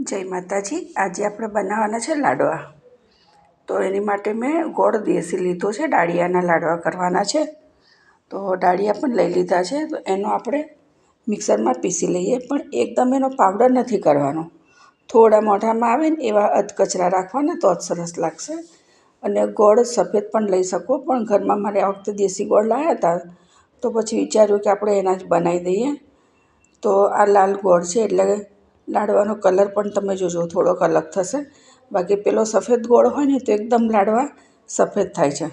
જય માતાજી। આજે આપણે બનાવવાના છે લાડવા। તો એની માટે મેં ગોળ દેશી લીધો છે, ડાળિયાના લાડવા કરવાના છે। તો ડાળિયા પણ લઈ લીધા છે। તો એનો આપણે મિક્સરમાં પીસી લઈએ, પણ એકદમ એનો પાવડર નથી કરવાનો। થોડા મોઢામાં આવે ને એવા અધકચરા રાખવાના, તો જ સરસ લાગશે। અને ગોળ સફેદ પણ લઈ શકો, પણ ઘરમાં મારે આ વખતે દેશી ગોળ લાવ્યા હતા, તો પછી વિચાર્યું કે આપણે એના જ બનાવી દઈએ। તો આ લાલ ગોળ છે, એટલે લાડવાનો કલર પણ તમે જોજો થોડોક અલગ થશે। બાકી પેલો સફેદ ગોળ હોય ને તો એકદમ લાડવા સફેદ થાય છે।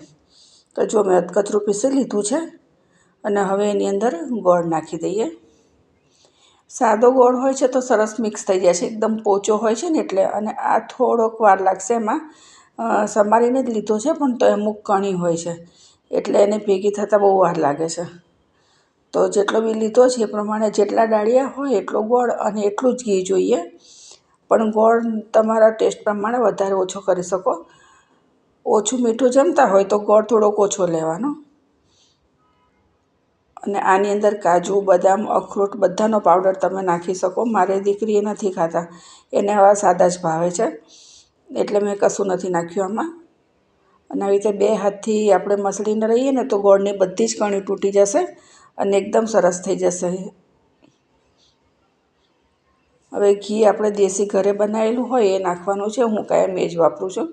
તો જો મેં અધકચરું પીસી લીધું છે, અને હવે એની અંદર ગોળ નાખી દઈએ। સાદો ગોળ હોય છે તો સરસ મિક્સ થઈ જાય છે, એકદમ પોચો હોય છે ને એટલે। અને આ થોડોક વાર લાગશે, એમાં સમારીને જ લીધો છે, પણ તો અમુક કણી હોય છે, એટલે એને ભેગી થતાં બહુ વાર લાગે છે। તો જેટલો બી લીધો છે એ પ્રમાણે જેટલા ડાળિયા હોય એટલો ગોળ અને એટલું જ ઘી જોઈએ। પણ ગોળ તમારા ટેસ્ટ પ્રમાણે વધારે ઓછો કરી શકો। ઓછું મીઠું જમતા હોય તો ગોળ થોડોક ઓછો લેવાનો। અને આની અંદર કાજુ, બદામ, અખરોટ બધાનો પાવડર તમે નાખી શકો। મારી દીકરી એ નથી ખાતા, એને આવા સાદા જ ભાવે છે, એટલે મેં કશું નથી નાખ્યું આમાં। અને આવી રીતે બે હાથથી આપણે મસળીને રહીએ ને તો ગોળની બધી જ કણી તૂટી જશે અને એકદમ સરસ થઈ જશે। હવે ઘી આપણે દેશી ઘરે બનાવેલું હોય એ નાખવાનું છે। હું કાયમ એ જ વાપરું છું,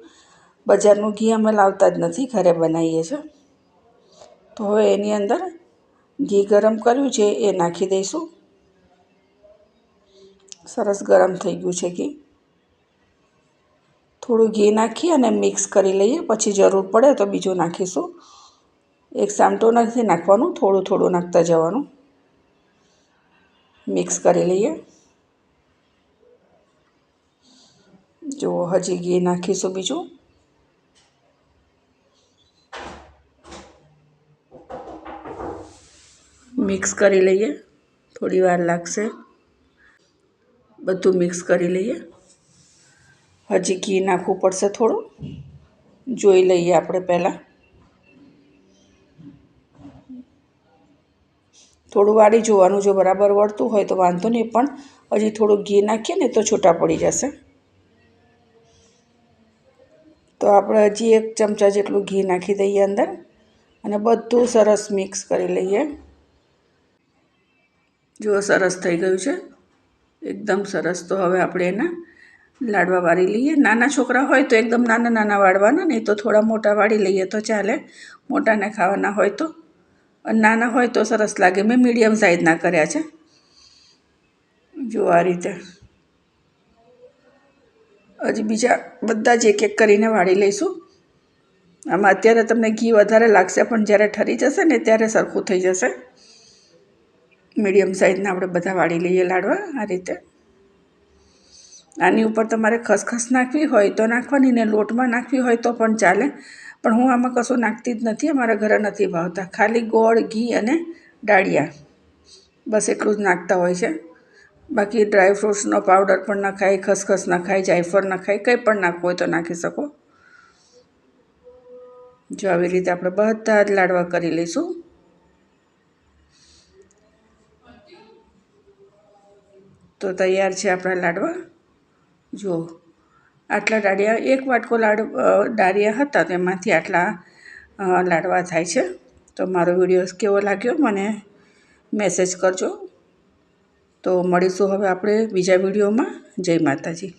બજારનું ઘી અમે લાવતા જ નથી, ઘરે બનાવીએ છીએ। તો હવે એની અંદર ઘી ગરમ કર્યું છે એ નાખી દઈશું। સરસ ગરમ થઈ ગયું છે ઘી। થોડું ઘી નાખી અને મિક્સ કરી લઈએ, પછી જરૂર પડે તો બીજું નાખીશું। એક સામટો નથી નાખવાનું, થોડું થોડું નાખતા જવાનું। મિક્સ કરી લઈએ। જો હજી ઘી નાખીશું બીજું। મિક્સ કરી લઈએ, થોડી વાર લાગશે। બધું મિક્સ કરી લઈએ। હજી ઘી નાખવું પડશે થોડું, જોઈ લઈએ આપણે પહેલાં। થોડું વાળી જોવાનું, જો બરાબર વળતું હોય તો વાંધો નહીં, પણ હજી થોડું ઘી નાખીએ ને તો છૂટા પડી જશે। તો આપણે હજી 1 ચમચા જેટલું ઘી નાખી દઈએ અંદર, અને બધું સરસ મિક્સ કરી લઈએ। જો સરસ થઈ ગયું છે, એકદમ સરસ। તો હવે આપણે એના લાડવા વાળી લઈએ। નાના છોકરા હોય તો એકદમ નાના નાના વાળવાના, નહીં તો થોડા મોટા વાળી લઈએ તો ચાલે, મોટાને ખાવાના હોય તો। અને નાના હોય તો સરસ લાગે। મેં મીડિયમ સાઇઝના કર્યા છે, જો આ રીતે। હજી બીજા બધા જ એક એક કરીને વાળી લઈશું। આમાં અત્યારે તમને ઘી વધારે લાગશે, પણ જ્યારે ઠરી જશે ને ત્યારે સરખું થઈ જશે। મીડિયમ સાઇઝના આપણે બધા વાળી લઈએ લાડવા આ રીતે। આની ઉપર તમારે ખસખસ નાખવી હોય તો નાખવાની, ને લોટમાં નાખવી હોય તો પણ ચાલે, પણ હું આમાં કશું નાખતી જ નથી, અમારા ઘરે નથી ભાવતા। ખાલી ગોળ, ઘી અને ડાળિયા, બસ એટલું જ નાખતા હોય છે। બાકી ડ્રાયફ્રૂટ્સનો પાવડર પણ નખાય, ખસખસ નખાય, જાયફળ નખાય, કંઈ પણ નાખવું હોય તો નાખી શકો। જો આવી રીતે આપણે બધા જ લાડવા કરી લઈશું। તો તૈયાર છે આપણા લાડવા। જો આટલા ડાળિયા, 1 વાટકો ડાળિયા હતા, તેમાંથી આટલા લાડવા થાય છે। તો મારો વિડીયો કેવો લાગ્યો મને મેસેજ કરજો। તો મળીશું હવે આપણે બીજા વિડીયોમાં। જય માતાજી।